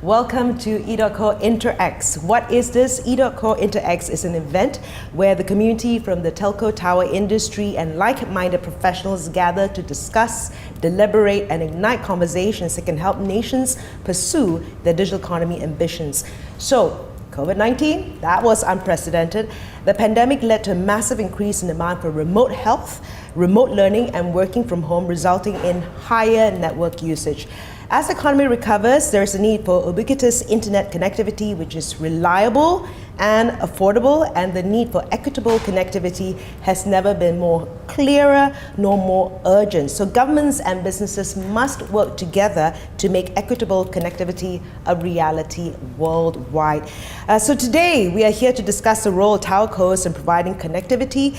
Welcome to edotco Interacts. What is this? edotco Interacts is an event where the community from the telco tower industry and like-minded professionals gather to discuss, deliberate, and ignite conversations that can help nations pursue their digital economy ambitions. So, COVID-19, that was unprecedented. The pandemic led to a massive increase in demand for remote health, remote learning, and working from home, resulting in higher network usage. As the economy recovers, there is a need for ubiquitous internet connectivity, which is reliable and affordable, and the need for equitable connectivity has never been more clearer nor more urgent. So governments and businesses must work together to make equitable connectivity a reality worldwide. So today we are here to discuss the role of TowerCos in providing connectivity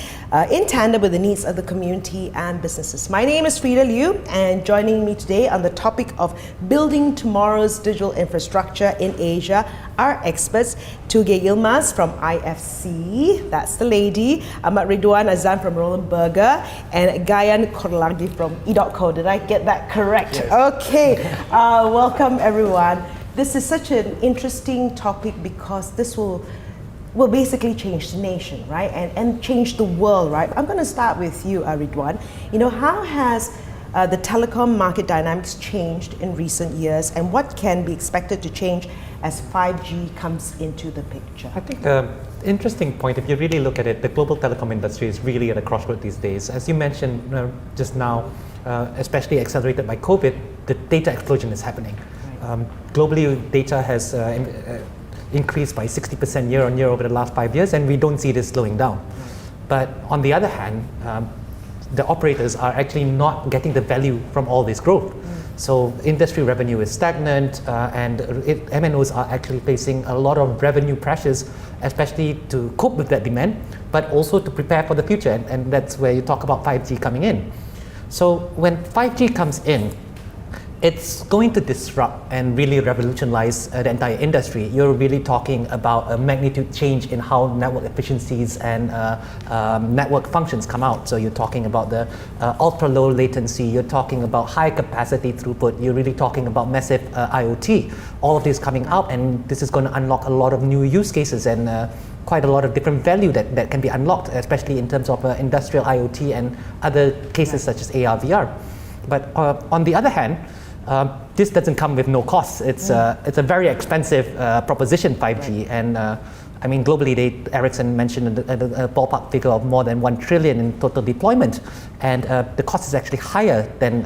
in tandem with the needs of the community and businesses. My name is Freda Liu, and joining me today on the topic of building tomorrow's digital infrastructure in Asia are experts Tugay Yilmaz from IFC, that's the lady, Ahmad Ridhwan Azizan from Roland Berger, and Gayan Koralage from edotco. Did I get that correct? Yes. Okay, welcome everyone. This is such an interesting topic because this will basically change the nation, right? And change the world, right? I'm going to start with you, Ridhwan. You know, how has the telecom market dynamics changed in recent years, and what can be expected to change as 5G comes into the picture? I think the interesting point, if you really look at it, the global telecom industry is really at a crossroad these days. As you mentioned just now, especially accelerated by COVID, the data explosion is happening. Right. Globally, data has increased by 60% year on year over the last 5 years, and we don't see this slowing down. Right. But on the other hand, the operators are actually not getting the value from all this growth. So industry revenue is stagnant, and MNOs are actually facing a lot of revenue pressures, especially to cope with that demand, but also to prepare for the future, and that's where you talk about 5G coming in. So when 5G comes in, it's going to disrupt and really revolutionize the entire industry. You're really talking about a magnitude change in how network efficiencies and network functions come out. So you're talking about the ultra low latency, you're talking about high capacity throughput, you're really talking about massive IoT. All of this coming out, and this is going to unlock a lot of new use cases and quite a lot of different value that can be unlocked, especially in terms of industrial IoT and other cases such as AR, VR. But on the other hand, this doesn't come with no costs. It's a very expensive proposition, 5G, right. And I mean globally, Ericsson mentioned a ballpark figure of more than 1 trillion in total deployment, and the cost is actually higher than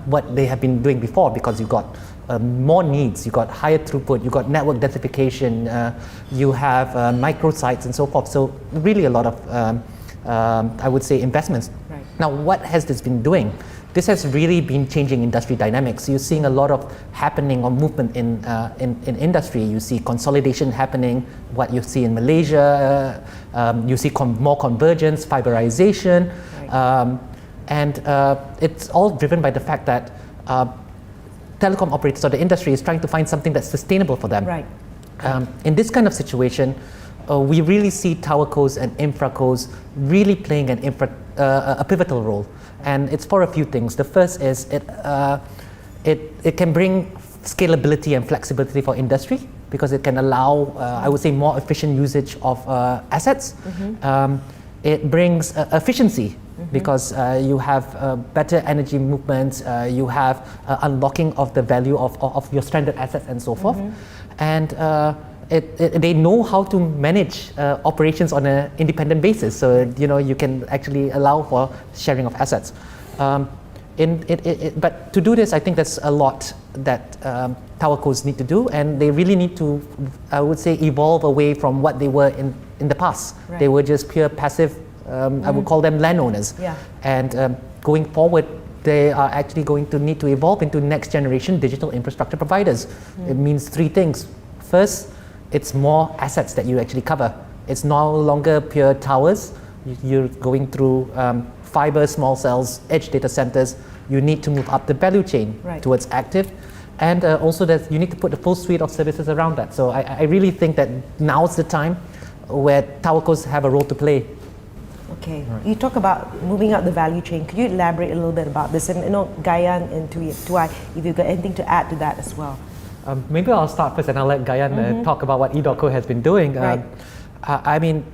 what they have been doing before, because you got more needs, you got higher throughput, you got network densification, you have microsites and so forth. So really a lot of I would say investments. Right. Now, what has this been doing? This has really been changing industry dynamics. You're seeing a lot of happening or movement in industry. You see consolidation happening, what you see in Malaysia, you see more convergence, fiberization, right. And it's all driven by the fact that telecom operators or the industry is trying to find something that's sustainable for them. Right. In this kind of situation, we really see TowerCos and infracos really playing a pivotal role. And it's for a few things. The first is it can bring scalability and flexibility for industry, because it can allow, I would say, more efficient usage of assets. Mm-hmm. It brings efficiency, mm-hmm. because you have better energy movements, you have unlocking of the value of your stranded assets and so forth. Mm-hmm. And they know how to manage operations on an independent basis, so you can actually allow for sharing of assets. But to do this, I think there's a lot that TowerCos need to do, and they really need to, I would say, evolve away from what they were in the past. Right. They were just pure passive, I would call them landowners. Yeah. And going forward, they are actually going to need to evolve into next generation digital infrastructure providers. It means three things. First, it's more assets that you actually cover. It's no longer pure towers. You're going through fiber, small cells, edge data centers. You need to move up the value chain, right. towards active. And also that you need to put a full suite of services around that. So I really think that now's the time where TowerCos have a role to play. Okay, right. You talk about moving up the value chain. Could you elaborate a little bit about this? And Gayan and Tugay, if you've got anything to add to that as well. Maybe I'll start first and I'll let Gayan talk about what edotco has been doing. Right. I mean,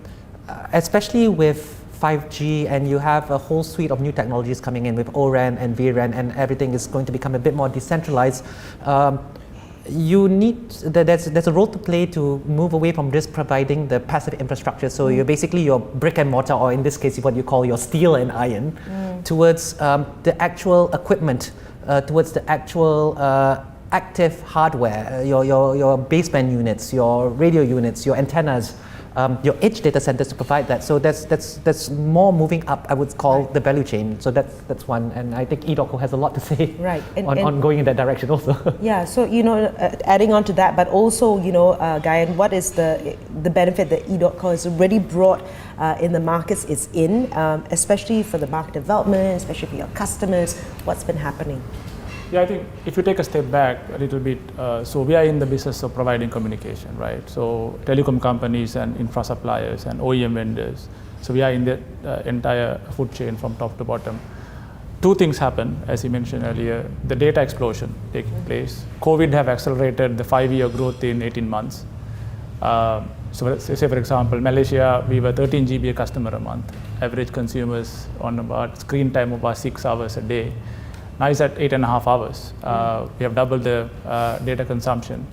especially with 5G and you have a whole suite of new technologies coming in with ORAN and vRAN and everything is going to become a bit more decentralized. You need, there's a role to play to move away from just providing the passive infrastructure. So you're basically your brick and mortar, or in this case, what you call your steel and iron, towards the actual equipment, towards the actual active hardware, your baseband units, your radio units, your antennas, your edge data centers to provide that. So that's more moving up, I would call the value chain. So that's one, and I think edotco has a lot to say on going in that direction also. Yeah, so adding on to that, but also Gayan, what is the benefit that edotco has already brought in the markets it's in, especially for the market development, especially for your customers? What's been happening? Yeah, I think if you take a step back a little bit, so we are in the business of providing communication, right? So telecom companies and infra suppliers and OEM vendors. So we are in the entire food chain from top to bottom. Two things happen, as you mentioned earlier, the data explosion taking place. COVID have accelerated the 5-year growth in 18 months. So say for example, Malaysia, we were 13 GB a customer a month. Average consumers on about screen time of about 6 hours a day. Now it's at 8.5 hours. We have doubled the data consumption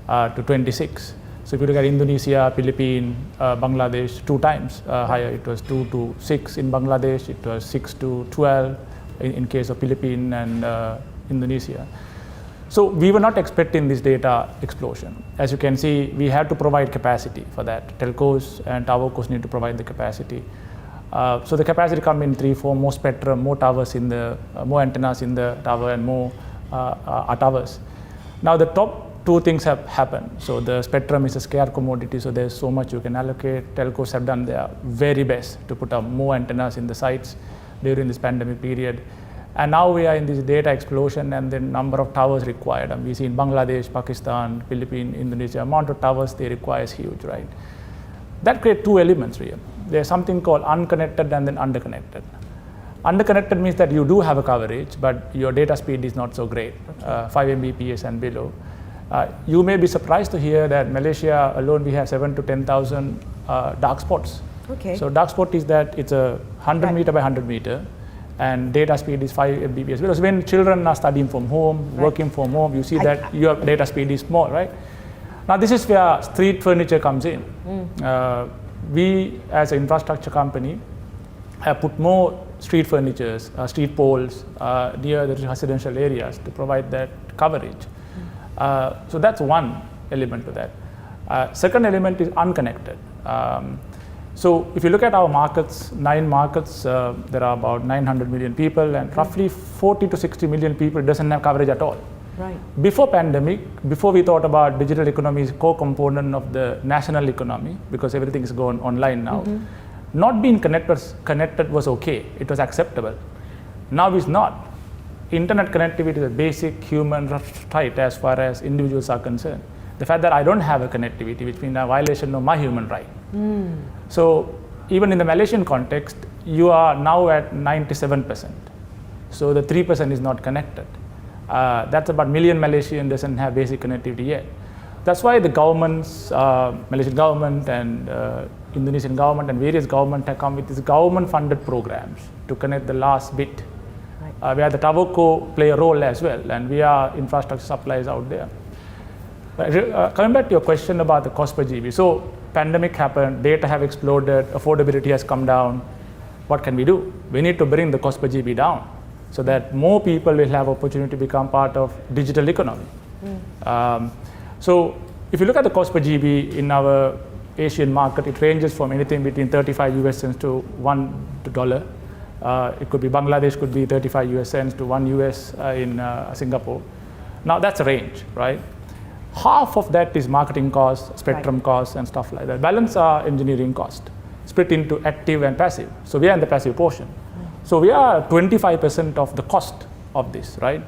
to 26. So if you look at Indonesia, Philippines, Bangladesh, 2 times higher. It was 2 to 6 in Bangladesh. It was 6 to 12 in case of Philippines and Indonesia. So we were not expecting this data explosion. As you can see, we had to provide capacity for that. Telcos and TowerCos need to provide the capacity. So the capacity come in 3, 4, more spectrum, more towers in the, more antennas in the tower and more towers. Now the top 2 things have happened. So the spectrum is a scarce commodity, so there's so much you can allocate. Telcos have done their very best to put up more antennas in the sites during this pandemic period. And now we are in this data explosion and the number of towers required. And we see in Bangladesh, Pakistan, Philippines, Indonesia, amount of towers they require is huge, right? That creates 2 elements really. There's something called unconnected and then underconnected. Underconnected means that you do have a coverage, but your data speed is not so great, 5 Mbps and below. You may be surprised to hear that Malaysia alone, we have 7,000 to 10,000 dark spots. Okay. So dark spot is that it's a 100 meter by 100 meter, and data speed is 5 Mbps. Because when children are studying from home, working from home, you see that your data speed is more, right? Now this is where street furniture comes in. We, as an infrastructure company, have put more street furnitures, street poles near the residential areas to provide that coverage. So that's one element to that. Second element is unconnected. So if you look at our markets, 9 markets, there are about 900 million people, and roughly 40 to 60 million people doesn't have coverage at all. Right. Before pandemic, before we thought about digital economy as a core component of the national economy, because everything is going online now, not being connected was okay, it was acceptable. Now it's not. Internet connectivity is a basic human right as far as individuals are concerned. The fact that I don't have a connectivity, which means a violation of my human right. So even in the Malaysian context, you are now at 97%. So the 3% is not connected. That's about 1 million Malaysian doesn't have basic connectivity yet. That's why the governments, Malaysian government and Indonesian government and various governments have come with these government-funded programs to connect the last bit. Where the TowerCo play a role as well, and we are infrastructure suppliers out there. Coming back to your question about the cost per GB. So pandemic happened, data have exploded, affordability has come down. What can we do? We need to bring the cost per GB down so that more people will have opportunity to become part of digital economy. So if you look at the cost per GB in our Asian market, it ranges from anything between 35 US cents to $1. It could be Bangladesh, could be 35 US cents to 1 US in Singapore. Now that's a range, right? Half of that is marketing costs, spectrum costs, and stuff like that. Balance are engineering cost, split into active and passive. So we are in the passive portion. So we are 25% of the cost of this, right?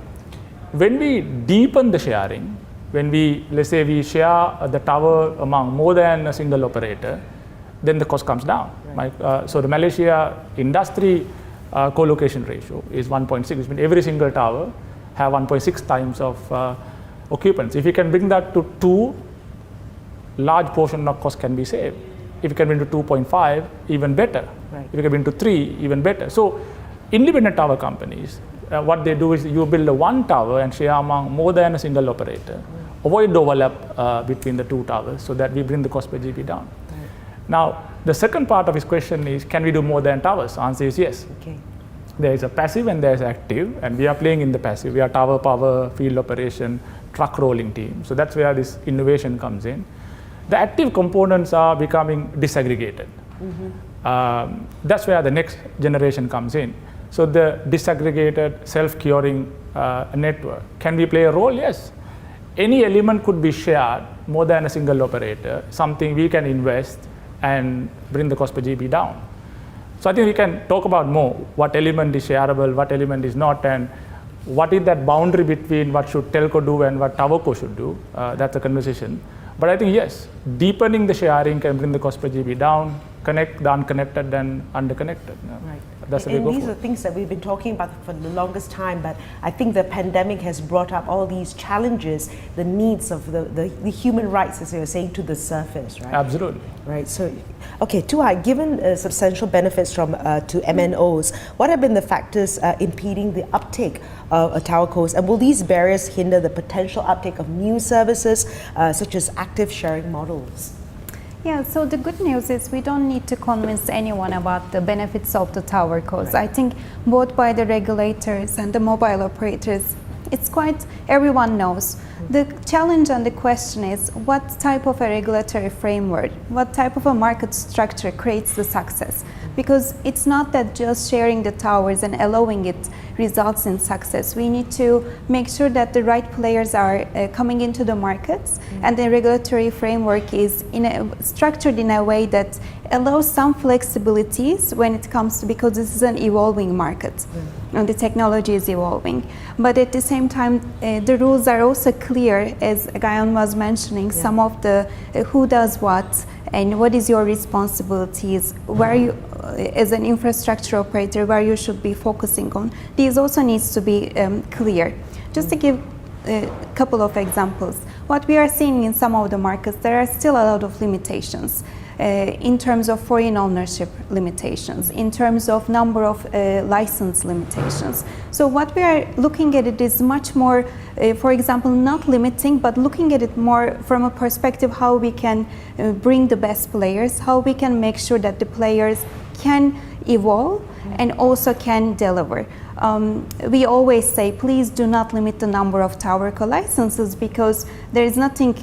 When we deepen the sharing, when we, let's say we share the tower among more than a single operator, then the cost comes down. Right. So the Malaysia industry co-location ratio is 1.6, which means every single tower have 1.6 times of occupants. If you can bring that to 2, large portion of cost can be saved. If you can bring to 2.5, even better. Right. If you can bring to 3, even better. So independent tower companies, what they do is you build a one tower and share among more than a single operator. Avoid overlap between the 2 towers so that we bring the cost per GB down. Right. Now, the second part of his question is, can we do more than towers? Answer is yes. Okay. There is a passive and there is active, and we are playing in the passive. We are tower power, field operation, truck rolling team. So that's where this innovation comes in. The active components are becoming disaggregated. That's where the next generation comes in. So the disaggregated, self-curing network. Can we play a role? Yes. Any element could be shared more than a single operator, something we can invest and bring the cost per GB down. So I think we can talk about more what element is shareable, what element is not, and what is that boundary between what should telco do and what TowerCo should do. That's a conversation. But I think, yes, deepening the sharing can bring the cost per GB down, connect the unconnected and underconnected. Right. That's and these are things that we've been talking about for the longest time, but I think the pandemic has brought up all these challenges, the needs of the human rights, as you were saying, to the surface, right? Absolutely. Right. So, okay, Tugay, given substantial benefits to MNOs, what have been the factors impeding the uptake of TowerCos, and will these barriers hinder the potential uptake of new services such as active sharing models? Yeah, so the good news is we don't need to convince anyone about the benefits of the TowerCos. Right. I think both by the regulators and the mobile operators, it's quite, everyone knows. The challenge and the question is, what type of a regulatory framework, what type of a market structure creates the success? Because it's not that just sharing the towers and allowing it results in success. We need to make sure that the right players are coming into the markets, and the regulatory framework is structured in a way that allows some flexibilities when it comes to, because this is an evolving market and the technology is evolving. But at the same time, the rules are also clear, as Gayan was mentioning, some of the who does what and what is your responsibilities, where you, as an infrastructure operator, where you should be focusing on. These also needs to be clear. Just to give a couple of examples, what we are seeing in some of the markets, there are still a lot of limitations. In terms of foreign ownership limitations, in terms of number of license limitations. So what we are looking at it is much more, for example, not limiting, but looking at it more from a perspective how we can bring the best players, how we can make sure that the players can evolve and also can deliver. We always say, please do not limit the number of TowerCo licenses, because there is nothing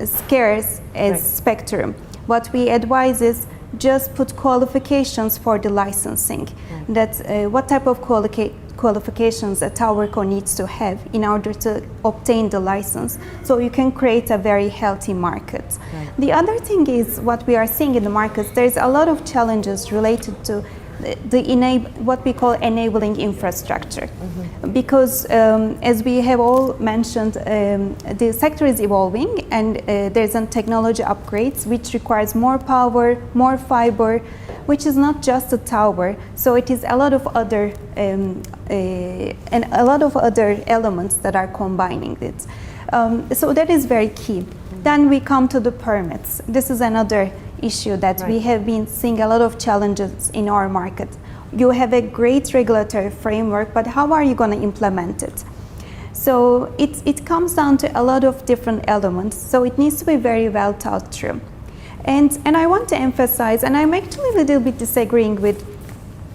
scarce as spectrum. What we advise is just put qualifications for the licensing. That what type of qualifications a TowerCo needs to have in order to obtain the license, so you can create a very healthy market. Right. The other thing is what we are seeing in the markets, there's a lot of challenges related to what we call enabling infrastructure. Because as we have all mentioned, the sector is evolving, and there's a technology upgrades which requires more power, more fiber, which is not just a tower. So it is a lot of other elements that are combining it. So that is very key. Then we come to the permits. This is another issue that we have been seeing a lot of challenges in our market. You have a great regulatory framework, but how are you going to implement it? So it comes down to a lot of different elements. So it needs to be very well thought through. And I want to emphasize, and I'm actually a little bit disagreeing with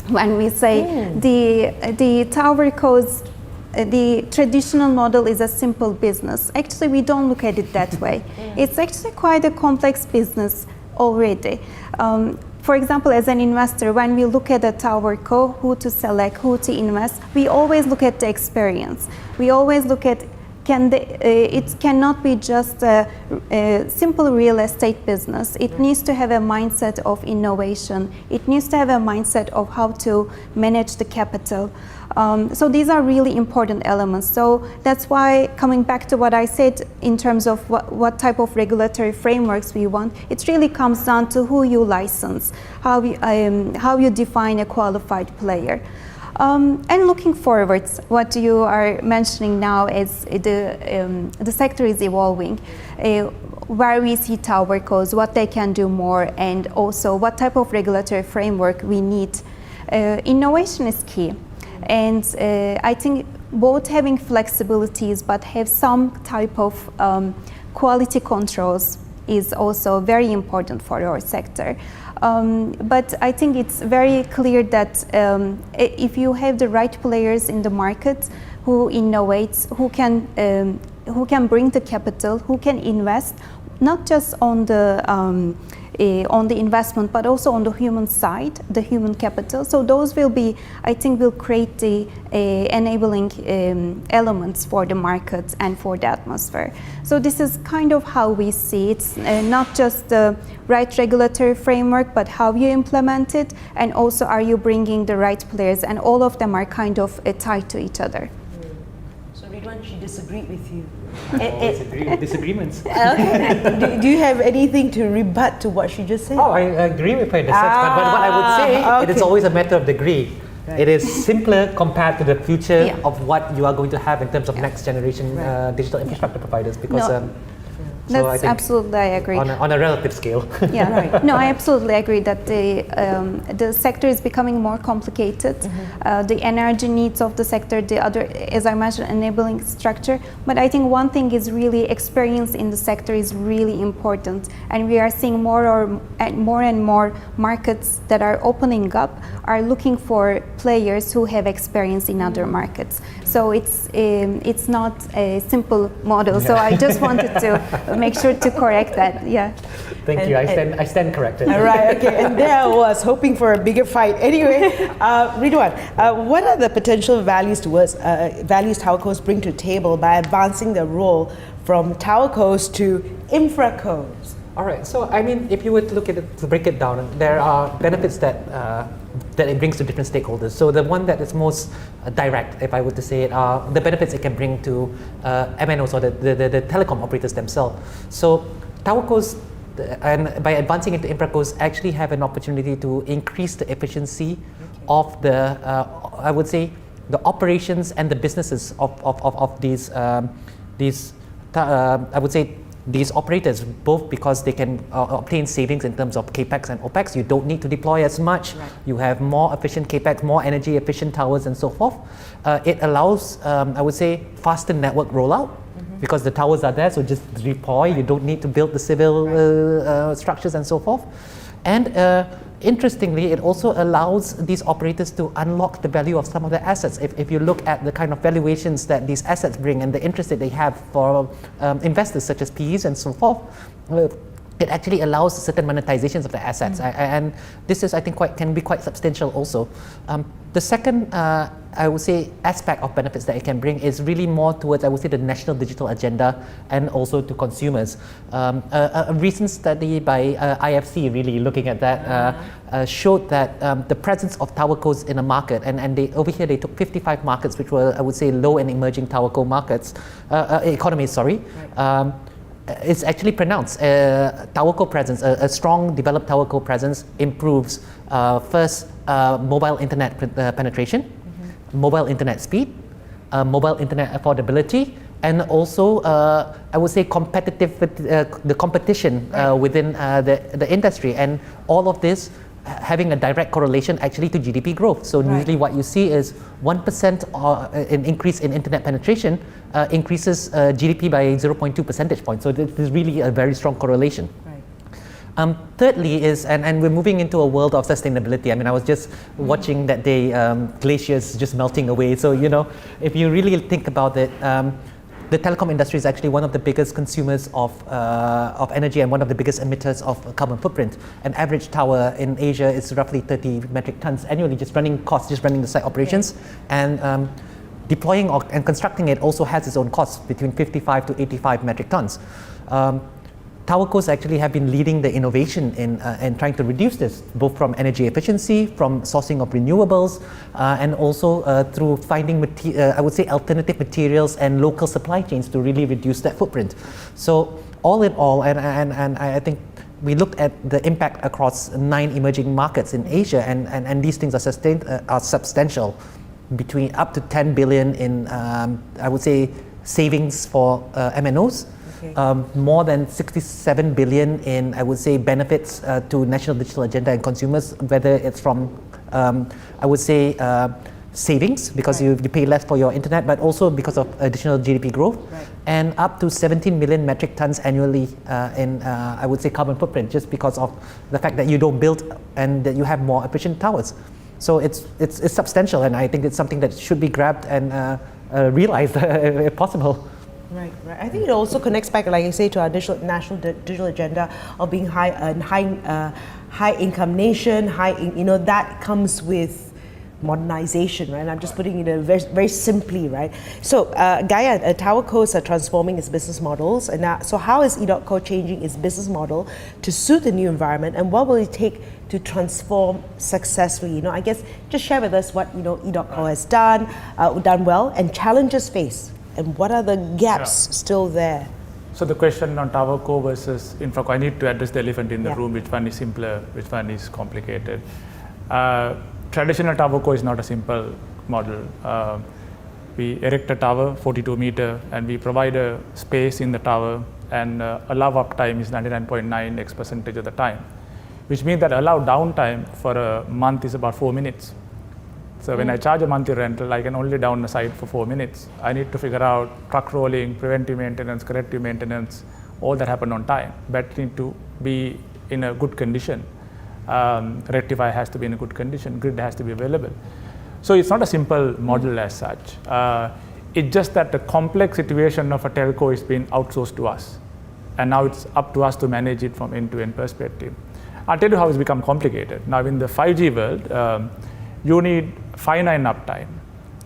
when we say the TowerCos, the traditional model is a simple business. Actually, we don't look at it that way. It's actually quite a complex business already. For example, as an investor, when we look at a TowerCo, who to select, who to invest, we always look at the experience. We always look at, it cannot be just a simple real estate business. It needs to have a mindset of innovation. It needs to have a mindset of how to manage the capital. So these are really important elements. So that's why, coming back to what I said in terms of what type of regulatory frameworks we want, it really comes down to who you license, how you define a qualified player. And looking forwards, what you are mentioning now is the sector is evolving. Where we see TowerCos, what they can do more, and also what type of regulatory framework we need. Innovation is key, and I think both having flexibilities but have some type of quality controls is also very important for our sector. But I think it's very clear that if you have the right players in the market who innovates, who can bring the capital, who can invest, not just on the investment, but also on the human side, the human capital. So those will be, I think, will create the enabling elements for the market and for the atmosphere. So this is kind of how we see it. It's not just the right regulatory framework, but how you implement it, and also are you bringing the right players, and all of them are kind of tied to each other. So Ridhwan, she disagreed with you. Always agree with disagreements. Okay. Do you have anything to rebut to what she just said? Oh, I agree with her in a sense, but what I would say, it is always a matter of degree. Right. It is simpler compared to the future of what you are going to have in terms of next generation digital infrastructure providers, because that's absolutely, I agree. On a relative scale. Yeah, right. No, I absolutely agree that the sector is becoming more complicated. The energy needs of the sector, the other, as I mentioned, enabling structure. But I think one thing is really experience in the sector is really important, and we are seeing more and more markets that are opening up are looking for players who have experience in other markets. So it's not a simple model. So I just wanted to make sure to correct that. Yeah. Thank you. I stand corrected. All right. Okay. And there I was hoping for a bigger fight. Anyway, Ridhwan, what are the potential values TowerCos bring to the table by advancing the role from TowerCos to infracos? All right. So I mean, if you were to look at it, to break it down, there are benefits that it brings to different stakeholders. So the one that is most direct, if I were to say it, are the benefits it can bring to MNOs or the telecom operators themselves. So TowerCos, and by advancing into infracos, actually have an opportunity to increase the efficiency of the, I would say, the operations and the businesses of these I would say, these operators, both because they can obtain savings in terms of capex and opex. You don't need to deploy as much. Right. You have more efficient capex, more energy efficient towers, and so forth. It allows, I would say, faster network rollout because the towers are there, so just deploy. You don't need to build the civil structures and so forth. And interestingly, it also allows these operators to unlock the value of some of their assets. If you look at the kind of valuations that these assets bring and the interest that they have for investors such as PEs and so forth, it actually allows certain monetizations of the assets. And this is, I think, can be quite substantial also. The second, I would say, aspect of benefits that it can bring is really more towards, I would say, the national digital agenda and also to consumers. A recent study by IFC, really looking at that, showed that the presence of TowerCos in a market, and over here they took 55 markets, which were, I would say, low and emerging TowerCo markets, economies, sorry. Right. It's actually pronounced TowerCo presence, a strong developed TowerCo presence improves first mobile internet penetration, mobile internet speed, mobile internet affordability, and also I would say the competition within the industry, and all of this having a direct correlation actually to GDP growth. So usually what you see is 1% in increase in internet penetration increases GDP by 0.2 percentage points. So this is really a very strong correlation. Thirdly is, and we're moving into a world of sustainability. I mean, I was just watching that day, glaciers just melting away. So, you know, if you really think about it, the telecom industry is actually one of the biggest consumers of energy and one of the biggest emitters of carbon footprint. An average tower in Asia is roughly 30 metric tons annually, just running the site operations. And deploying and constructing it also has its own costs, between 55 to 85 metric tons. TowerCos actually have been leading the innovation in trying to reduce this, both from energy efficiency, from sourcing of renewables, and also through finding, I would say, alternative materials and local supply chains to really reduce that footprint. So all in all, and I think we looked at the impact across 9 emerging markets in Asia, and these things are substantial. between up to 10 billion in, I would say, savings for MNOs. Okay. More than 67 billion in, I would say, benefits to National Digital Agenda and consumers, whether it's from, I would say, savings because you pay less for your internet, but also because of additional GDP growth, and up to 17 million metric tons annually in, I would say, carbon footprint, just because of the fact that you don't build and that you have more efficient towers. So it's substantial, and I think it's something that should be grabbed and realized if possible. Right. I think it also connects back, like you say, to our national digital agenda of being high income nation. That comes with modernization, right? And I'm just putting it very, very simply, right? So, Gayan, TowerCos are transforming its business models, and so how is edotco changing its business model to suit the new environment, and what will it take to transform successfully? I guess just share with us what edotco has done well, and challenges faced, and what are the gaps still there? So the question on TowerCo versus InfraCo, I need to address the elephant in the room. Which one is simpler? Which one is complicated? Traditional TowerCo is not a simple model. We erect a tower, 42 meter, and we provide a space in the tower, and allow uptime is 99.9% of the time, which means that allowed downtime for a month is about 4 minutes. So when I charge a monthly rental, I can only down the site for 4 minutes. I need to figure out truck rolling, preventive maintenance, corrective maintenance, all that happen on time. Battery need to be in a good condition. Rectifier has to be in a good condition. Grid has to be available. So it's not a simple model as such. It's just that the complex situation of a telco is being outsourced to us. And now it's up to us to manage it from end-to-end perspective. I'll tell you how it's become complicated. Now in the 5G world, you need finite uptime.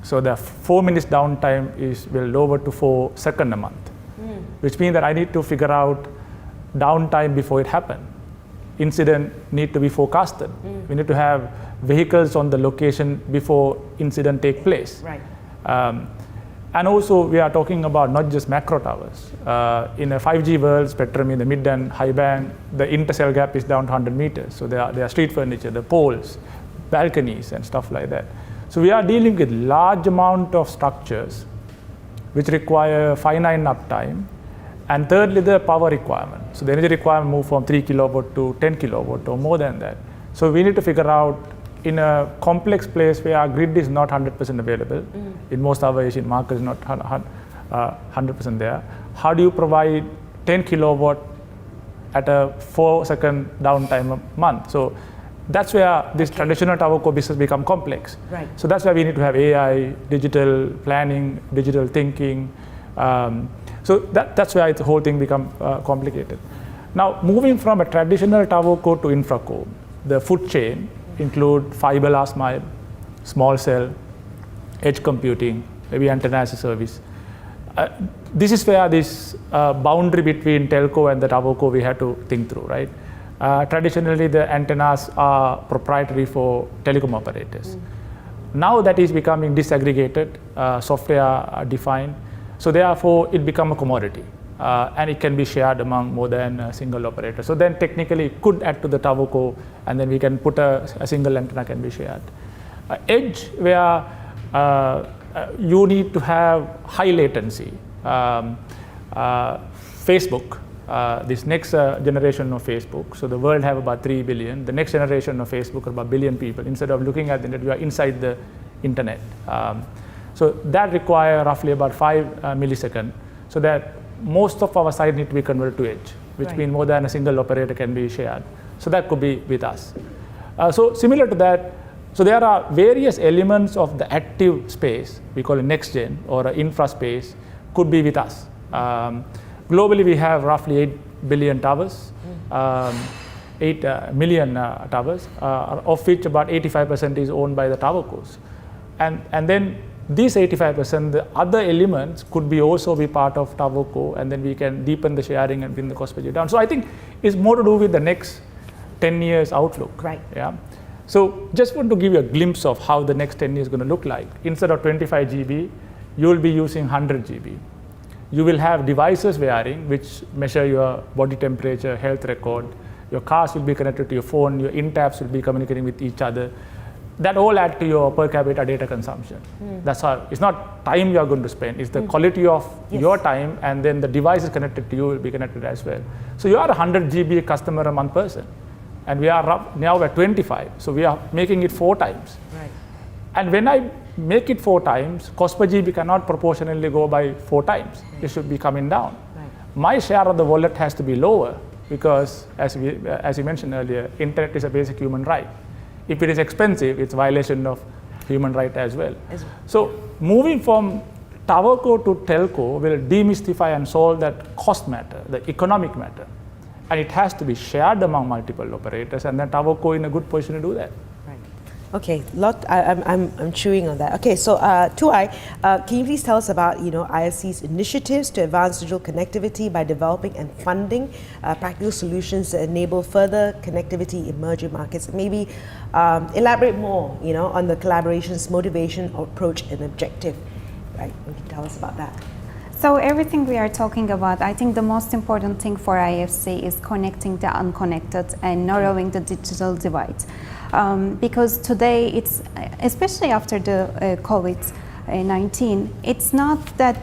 So the 4 minutes downtime will lower to 4 seconds a month, which means that I need to figure out downtime before it happens. Incident need to be forecasted. We need to have vehicles on the location before incident take place. Right. And also we are talking about not just macro towers. In a 5G world, spectrum in the mid and high band, the intercell gap is down to 100 meters. So there are street furniture, the poles, balconies and stuff like that. So we are dealing with large amount of structures which require finite uptime. And thirdly, the power requirement. So the energy requirement move from 3 kilowatt to 10 kilowatt or more than that. So we need to figure out in a complex place where our grid is not 100% available, in most of our Asian markets not 100% there, how do you provide 10 kilowatt at a 4-second downtime a month? So that's where this traditional TowerCo business become complex. Right. So that's why we need to have AI, digital planning, digital thinking. So that's why the whole thing become complicated. Now, moving from a traditional TowerCo to InfraCo, the food chain include fiber last mile, small cell, edge computing, maybe antenna as a service. This is where this boundary between telco and the TowerCo we have to think through, right? Traditionally, the antennas are proprietary for telecom operators. Now that is becoming disaggregated, software defined. So therefore, it become a commodity, and it can be shared among more than a single operator. So then technically it could add to the TowerCo, and then we can put a single antenna can be shared. Edge, where you need to have high latency. Facebook, this next generation of Facebook, so the world have about 3 billion. The next generation of Facebook are about 1 billion people. Instead of looking at the internet, you are inside the internet. So that require roughly about 5 milliseconds, so that most of our site need to be converted to edge, which means more than a single operator can be shared. So that could be with us. So similar to that, so there are various elements of the active space, we call it next gen or infra space, could be with us. Globally, we have roughly 8 billion towers, 8 million towers, of which about 85% is owned by the TowerCos. And then these 85%, the other elements could be also be part of TowerCo, and then we can deepen the sharing and bring the cost per down. So I think it's more to do with the next 10 years outlook. Right. Yeah. So just want to give you a glimpse of how the next 10 years is going to look like. Instead of 25 GB, you will be using 100 GB. You will have devices wearing which measure your body temperature, health record. Your cars will be connected to your phone. Your in-taps will be communicating with each other. that all add to your per capita data consumption. That's how, it's not time you are going to spend, it's the quality of your time, and then the device is connected to you will be connected as well. So you are a 100 GB customer a month person, and we are now at 25, so we are making it 4 times. Right. And when I make it 4 times, cost per GB cannot proportionally go by 4 times. It should be coming down. Right. My share of the wallet has to be lower because, as you mentioned earlier, internet is a basic human right. If it is expensive, it's violation of human right as well. So moving from TowerCo to telco will demystify and solve that cost matter, the economic matter. And it has to be shared among multiple operators, and then TowerCo in a good position to do that. Okay, I'm chewing on that. Okay, so Tugay, can you please tell us about ISC's initiatives to advance digital connectivity by developing and funding practical solutions that enable further connectivity in emerging markets? Maybe elaborate more, on the collaboration's motivation, approach, and objective. Right? You can tell us about that. So everything we are talking about, I think the most important thing for IFC is connecting the unconnected and narrowing the digital divide. Because today, it's especially after the COVID-19, it's not that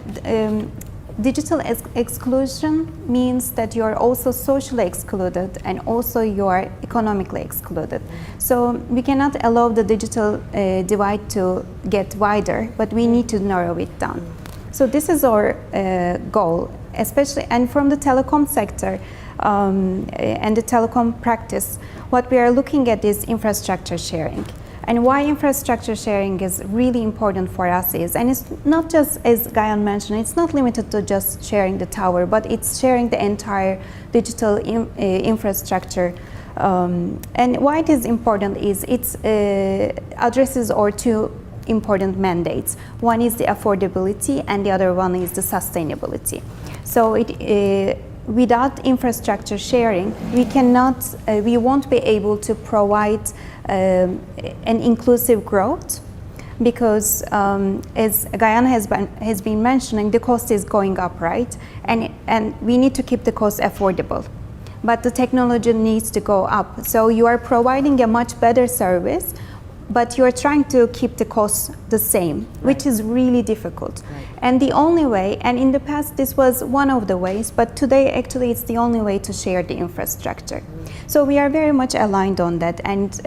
digital exclusion means that you are also socially excluded and also you are economically excluded. So we cannot allow the digital divide to get wider, but we need to narrow it down. So this is our goal, especially, and from the telecom sector and the telecom practice, what we are looking at is infrastructure sharing. And why infrastructure sharing is really important for us is, and it's not just, as Gayan mentioned, it's not limited to just sharing the tower, but it's sharing the entire digital infrastructure. And why it is important is it addresses our 2 important mandates. One is the affordability and the other one is the sustainability. So without infrastructure sharing, we won't be able to provide an inclusive growth because as Gayan has been mentioning, the cost is going up, right? And we need to keep the cost affordable. But the technology needs to go up. So you are providing a much better service, but you're trying to keep the costs the same, which is really difficult. Right. And the only way, and in the past this was one of the ways, but today actually it's the only way to share the infrastructure. So we are very much aligned on that. And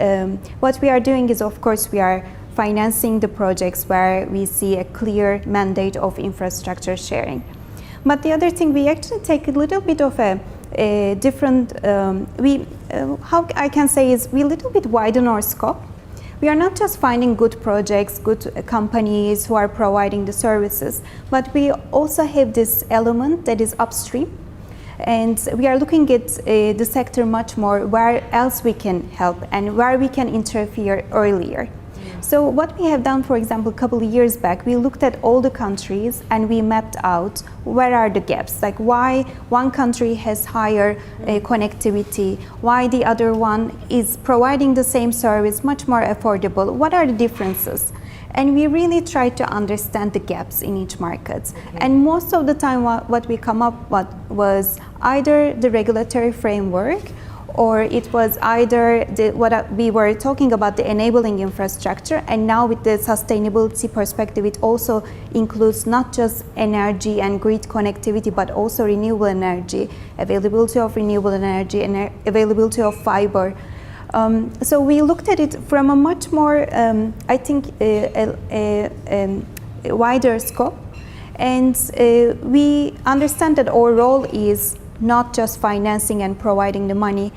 what we are doing is, of course, we are financing the projects where we see a clear mandate of infrastructure sharing. But the other thing, we actually take a little bit of a different, how I can say is, we a little bit widen our scope. We are not just finding good projects, good companies who are providing the services, but we also have this element that is upstream. And we are looking at the sector much more where else we can help and where we can interfere earlier. So what we have done, for example, a couple of years back, we looked at all the countries and we mapped out where are the gaps, like why one country has higher connectivity, why the other one is providing the same service much more affordable, what are the differences? And we really try to understand the gaps in each market. Okay. And most of the time what we come up with was either the regulatory framework, or it was either what we were talking about, the enabling infrastructure, and now with the sustainability perspective, it also includes not just energy and grid connectivity, but also renewable energy, availability of renewable energy, and availability of fiber. So we looked at it from a much more, I think, a wider scope, and we understand that our role is not just financing and providing the money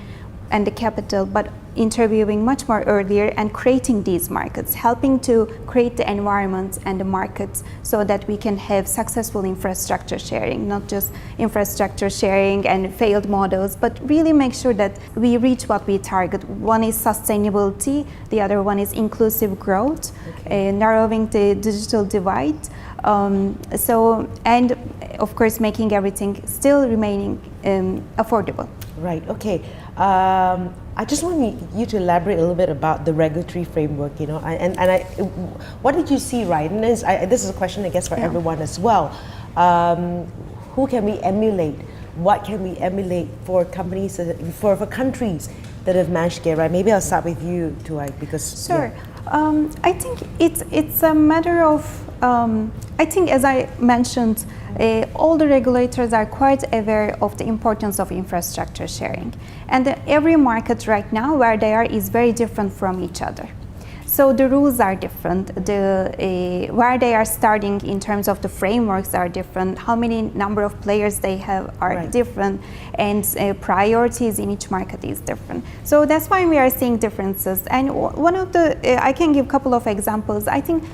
and the capital, but interviewing much more earlier and creating these markets, helping to create the environment and the markets so that we can have successful infrastructure sharing, not just infrastructure sharing and failed models, but really make sure that we reach what we target. One is sustainability, the other one is inclusive growth, narrowing the digital divide. And of course, making everything still remaining affordable. Right, okay. I just want you to elaborate a little bit about the regulatory framework, what did you see, right? And this is a question, I guess, for everyone as well. Who can we emulate what can we emulate for companies, for countries that have managed to get right? Maybe I'll start with you, Tugay, because... Sure. I think it's a matter of, I think as I mentioned, all the regulators are quite aware of the importance of infrastructure sharing. And every market right now where they are is very different from each other. So the rules are different, where they are starting in terms of the frameworks are different, how many number of players they have are different, and priorities in each market is different. So that's why we are seeing differences. And one of the, I can give a couple of examples. I think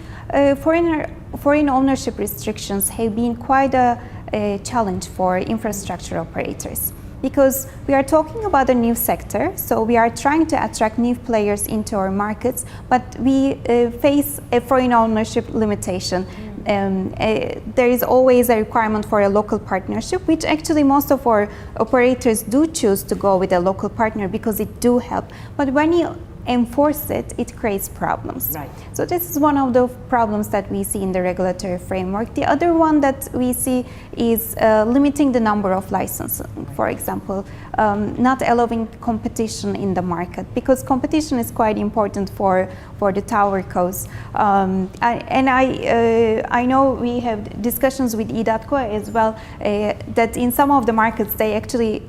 foreign ownership restrictions have been quite a challenge for infrastructure operators, because we are talking about a new sector, so we are trying to attract new players into our markets, but we face a foreign ownership limitation. There is always a requirement for a local partnership, which actually most of our operators do choose to go with a local partner because it do help. But when you enforce it, it creates problems. Right. So this is one of the problems that we see in the regulatory framework. The other one that we see is limiting the number of licenses, for example, not allowing competition in the market, because competition is quite important for the TowerCos. I know we have discussions with edotco as well, that in some of the markets they actually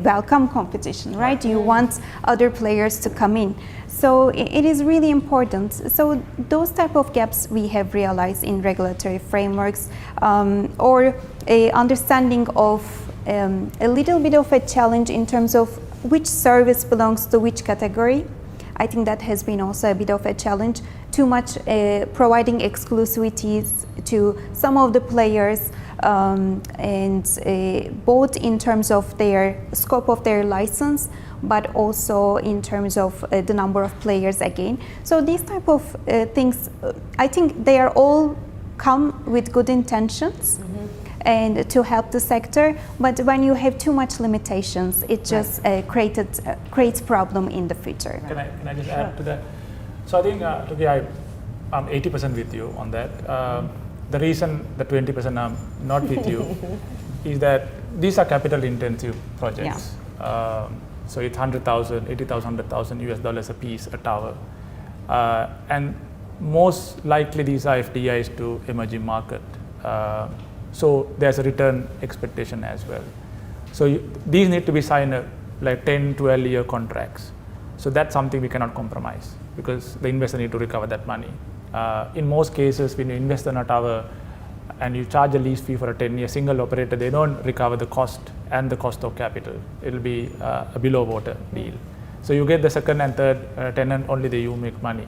welcome competition, right? You want other players to come in. So it is really important. So those type of gaps we have realized in regulatory frameworks, or a understanding of a little bit of a challenge in terms of which service belongs to which category. I think that has been also a bit of a challenge. Too much providing exclusivities to some of the players, and both in terms of their scope of their license, but also in terms of the number of players again. So these type of things, I think they are all come with good intentions and to help the sector, but when you have too much limitations, it just creates problem in the future. Can I just add to that? So I think, I'm 80% with you on that. The reason the 20% I'm not with you is that these are capital intensive projects. So it's $100,000, $80,000, $100,000 US a piece, a tower. And most likely these are FDIs to emerging market. So there's a return expectation as well. So these need to be signed like 10, 12-year contracts. So that's something we cannot compromise, because the investor need to recover that money. In most cases, when you invest in a tower and you charge a lease fee for a 10-year single operator, they don't recover the cost and the cost of capital. It'll be a below water deal. So you get the second and third tenant, only you make money.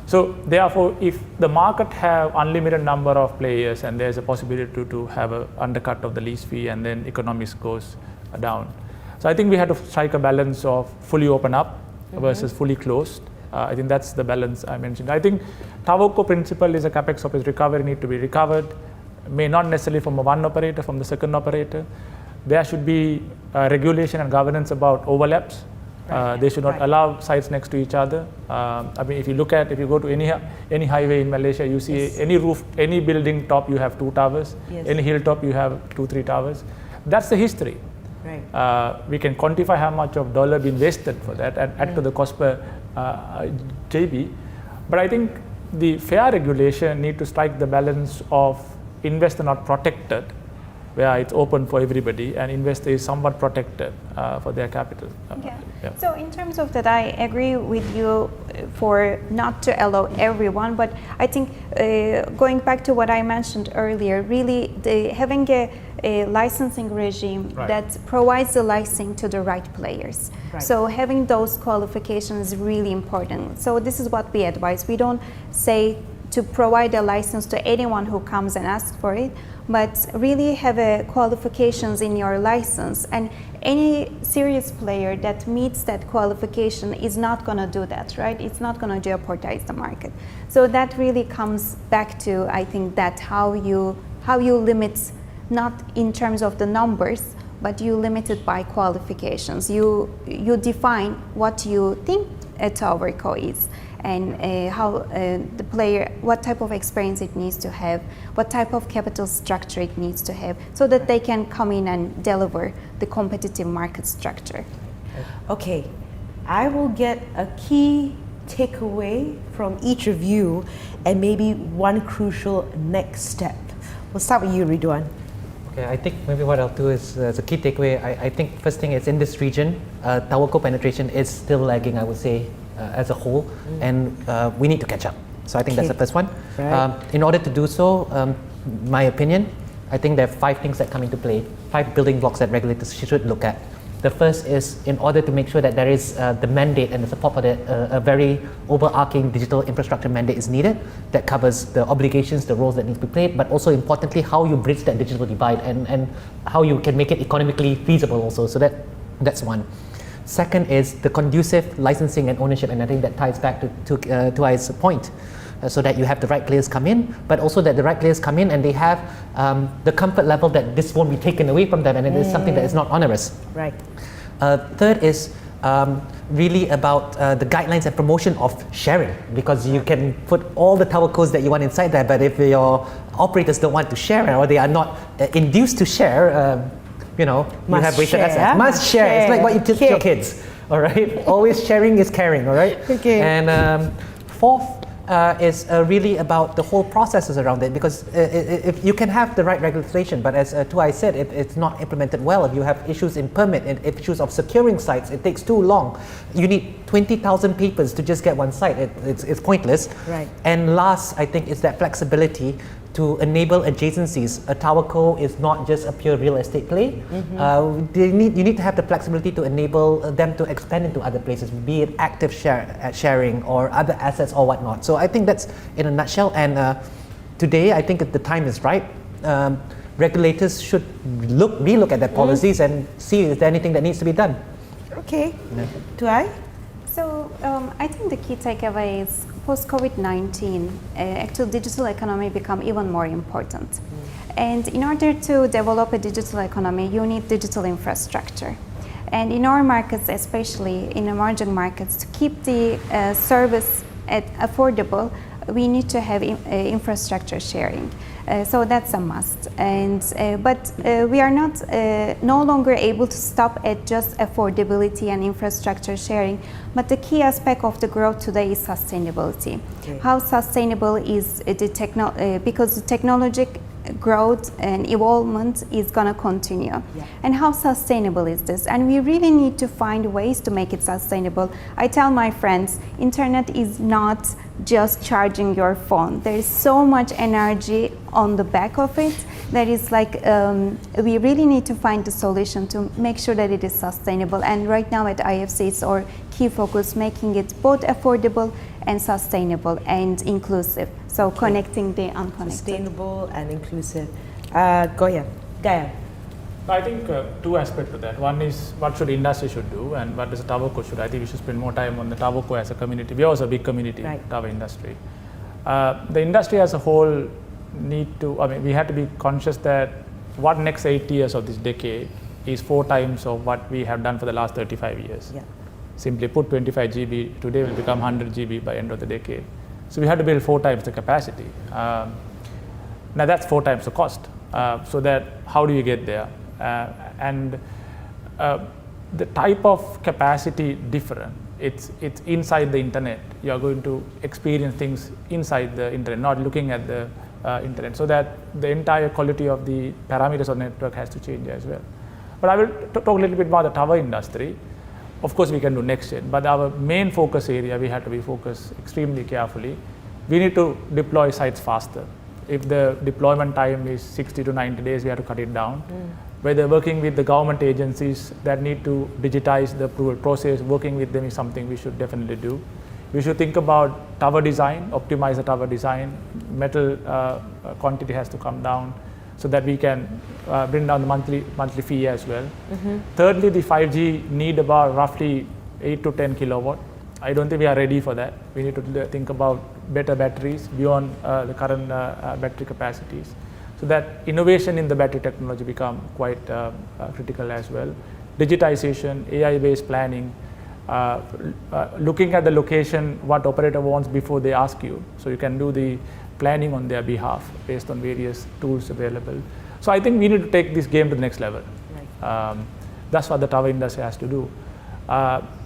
So therefore, if the market have unlimited number of players and there's a possibility to have an undercut of the lease fee, and then economics goes down. So I think we had to strike a balance of fully open up versus fully closed. I think that's the balance I mentioned. I think TowerCo principle is a capex OpEx recovery need to be recovered, may not necessarily from one operator, from the second operator. There should be regulation and governance about overlaps. They should not allow sites next to each other. I mean, if you go to any highway in Malaysia, you see any roof, any building top, you have 2 towers. Any hilltop, you have 2-3 towers. That's the history. We can quantify how much of dollar been wasted for that and add to the cost per JB. But I think the fair regulation need to strike the balance of investor not protected, where it's open for everybody, and investor is somewhat protected for their capital. So in terms of that, I agree with you for not to allow everyone, but I think going back to what I mentioned earlier, really having a licensing regime that provides the licensing to the right players. So having those qualifications is really important. So this is what we advise. We don't say to provide a license to anyone who comes and asks for it, but really have a qualifications in your license, and any serious player that meets that qualification is not going to do that, right? It's not going to jeopardize the market. So that really comes back to, I think, that how you limit, not in terms of the numbers, but you limit it by qualifications. You define what you think a TowerCo is, and how the player, what type of experience it needs to have, what type of capital structure it needs to have, so that they can come in and deliver the competitive market structure. Okay, I will get a key takeaway from each of you and maybe one crucial next step. We'll start with you, Ridhwan. Okay, I think maybe what I'll do is, as a key takeaway, I think first thing is in this region, TowerCo penetration is still lagging, I would say, as a whole, and we need to catch up. So I think that's the first one. Right. In order to do so, my opinion, I think there are 5 things that come into play, 5 building blocks that regulators should look at. The first is, in order to make sure that there is the mandate and the support for that, a very overarching digital infrastructure mandate is needed that covers the obligations, the roles that need to be played, but also importantly, how you bridge that digital divide and how you can make it economically feasible also. So that's one. Second is the conducive licensing and ownership, and I think that ties back to Tugay's point. So that you have the right players come in, but also that the right players come in and they have the comfort level that this won't be taken away from them, and it is something that is not onerous. Right. Third is really about the guidelines and promotion of sharing, because you can put all the TowerCos that you want inside there, but if your operators don't want to share or they are not induced to share, you have wasted assets. Must share. It's like what you teach your kids. All right. Always sharing is caring. All right. Okay. And fourth is really about the whole processes around it, because if you can have the right regulation, but as Tugay said, if it's not implemented well, if you have issues in permit and issues of securing sites, it takes too long. You need 20,000 papers to just get one site. It's pointless. Right. And last, I think, is that flexibility to enable adjacencies. A TowerCo is not just a pure real estate play. You need to have the flexibility to enable them to expand into other places, be it active sharing or other assets or whatnot. So I think that's in a nutshell. And today, I think the time is right. Regulators should relook at their policies and see if there's anything that needs to be done. Okay. Tugay? So I think the key takeaway is post-COVID-19, actual digital economy become even more important. And in order to develop a digital economy, you need digital infrastructure. And in our markets, especially in emerging markets, to keep the service affordable, we need to have infrastructure sharing. So that's a must. And but we are no longer able to stop at just affordability and infrastructure sharing. But the key aspect of the growth today is sustainability. Okay. How sustainable is the because the technological growth and evolvement is going to continue. Yeah. And how sustainable is this? And we really need to find ways to make it sustainable. I tell my friends, internet is not just charging your phone. There is so much energy on the back of it that is like we really need to find the solution to make sure that it is sustainable. And right now at IFC, it's our key focus, making it both affordable and sustainable and inclusive. So connecting the unconnected. Sustainable and inclusive. Gayan. I think 2 aspects to that. One is what should industry should do, and what does the TowerCo should. I think we should spend more time on the TowerCo as a community. We are also a big community, right. Tower industry. The industry as a whole we have to be conscious that what next 8 years of this decade is 4 times of what we have done for the last 35 years. Yeah. Simply put, 25 GB today will become 100 GB by end of the decade. So we have to build 4 times the capacity. Now that's 4 times the cost. So that how do you get there? And the type of capacity different. It's inside the internet. You are going to experience things inside the internet, not looking at the internet. So that the entire quality of the parameters of the network has to change as well. But I will talk a little bit about the tower industry. Of course, we can do next gen, but our main focus area, we have to be focused extremely carefully. We need to deploy sites faster. If the deployment time is 60 to 90 days, we have to cut it down. Whether working with the government agencies that need to digitize the approval process, working with them is something we should definitely do. We should think about tower design, optimize the tower design. Metal quantity has to come down so that we can bring down the monthly fee as well. Thirdly, the 5G need about roughly 8 to 10 kilowatt. I don't think we are ready for that. We need to think about better batteries beyond the current battery capacities. So that innovation in the battery technology become quite critical as well. Digitization, AI-based planning, looking at the location, what operator wants before they ask you. So you can do the planning on their behalf based on various tools available. So I think we need to take this game to the next level. Right. That's what the tower industry has to do.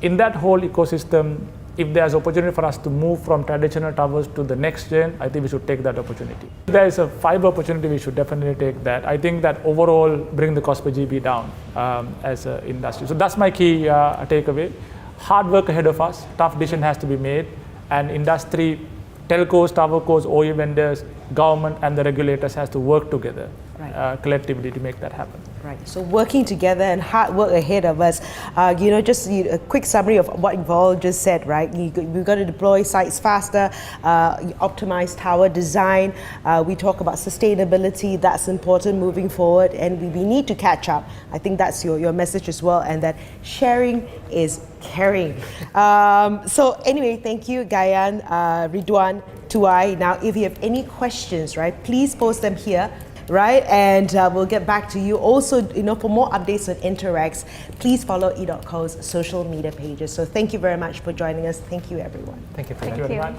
In that whole ecosystem, if there's opportunity for us to move from traditional towers to the next gen, I think we should take that opportunity. If there is a fiber opportunity, we should definitely take that. I think that overall bring the cost per GB down as an industry. So that's my key takeaway. Hard work ahead of us, tough decision has to be made, and industry, telcos, TowerCos, OEM vendors, government and the regulators has to work together collectively to make that happen. Right, so working together and hard work ahead of us. Just a quick summary of what Vol just said, right? We've got to deploy sites faster, optimize tower design. We talk about sustainability, that's important moving forward, and we need to catch up. I think that's your message as well, and that sharing is caring. So anyway, thank you, Gayan, Ridhwan, Tugay. Now, if you have any questions, right, please post them here. Right, and we'll get back to you. Also, for more updates on Interx, please follow edotco's social media pages. So thank you very much for joining us. Thank you, everyone. Thank you. Thank you very much.